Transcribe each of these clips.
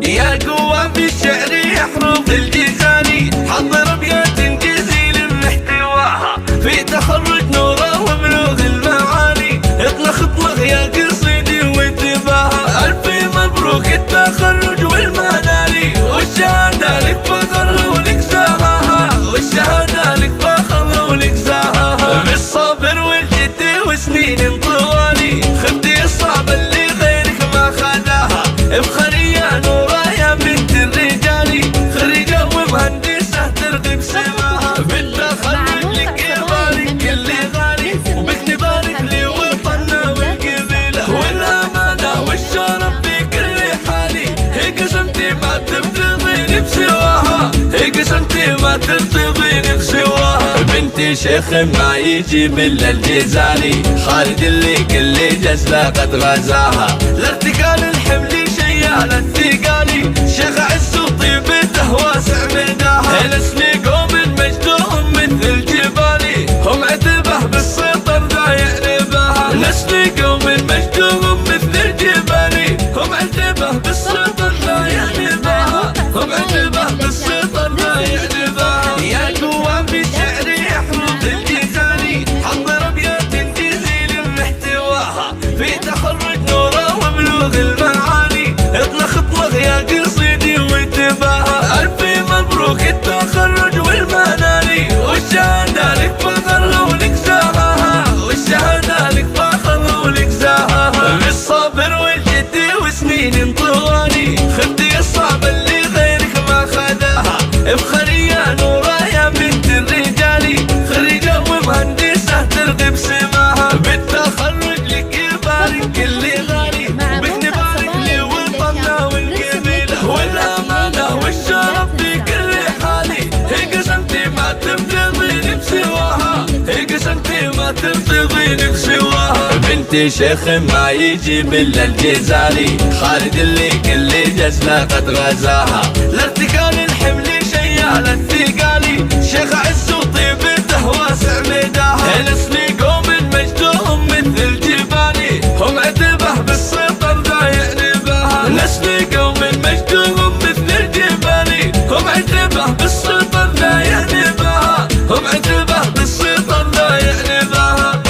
يا قوة في الشعر يحرف الجيزاني، حضر ابيات جزيل محتواها في تخرج نوره وبلوغ المعاني. اطلق اطلق يا قصيدي وانتباها، الف مبروك التخرج والمنالي، والشهادة لك فخر ولك زاها، والشهادة لك فخر ولك زاها. بالصبر والجد وسنين طوالي خذي الصعب اللي غيرك ما خذاها. افخري يا نورة يا بنت الرجالي، خريجة ومهندسة ترغب سماها. بالتخرج لك يبارك كل غالي، وبك نبارك لوطننا والقبيلة، والأمانة والشرف في كل حالي. هيك قسمتي ما تبتغين بسواها، هيك قسمتي ما تبتغين بسواها. بنتي شيخ ما يجيب الا الجيزاني، خالد اللي كل جزلة قد غزاها. لارتكال الحمل شيال الثقالي، شيخ عز وطيبته واسع مداها. الاسلي قوم مجدهم مثل الجبالي، هم عتبه بالسطر ذا يعربها. الاسلي قوم مجدهم مثل الجبالي، هم عتبه بالسطر ذا يعربها، هم عتبه بالسطر ذا يعربها. يا قوة في الشعر يحرف الجيزاني، حضر ابيات جزيل محتواها في تخرج نوره وبلوغ المعاني. اطلق اطلق يا قصيدي وانتباها، الف مبروك التخرج والمنالي، والشهادة لك فخر ولك زاها، والشهادة لك فخر ولك زاها. بالصبر والجد وسنين طوالي خذي الصعب اللي غيرك ما خذاها. افخري يا نورة يا بنت الرجالي، خريجة ومهندسة ترغب سماها. بالتخرج لك يبارك كل غالي، وبك نبارك لوطننا والقبيلة، والأمانة والشرف في كل حالي. هي قسمتي ما تبتغين بسواها، هي قسمتي ما تبتغين بسواها. بنتي شيخ ما يجيب الا الجيزاني، خالد اللي كل جزلة قد غزاها. لارتكال الحمل شيال الثقالي، شيخ عز وطيبته واسع مداها. الاسلي قوم مجدهم مثل الجبالي، هم عتبه بالسطر ذا يعربها. الاسلي قوم مجدهم مثل الجبالي، هم عتبه بالسطر ذا يعربها، هم عتبه بالسطر ذا يعربها.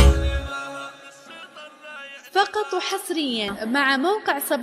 فقط وحصريا مع موقع صباح.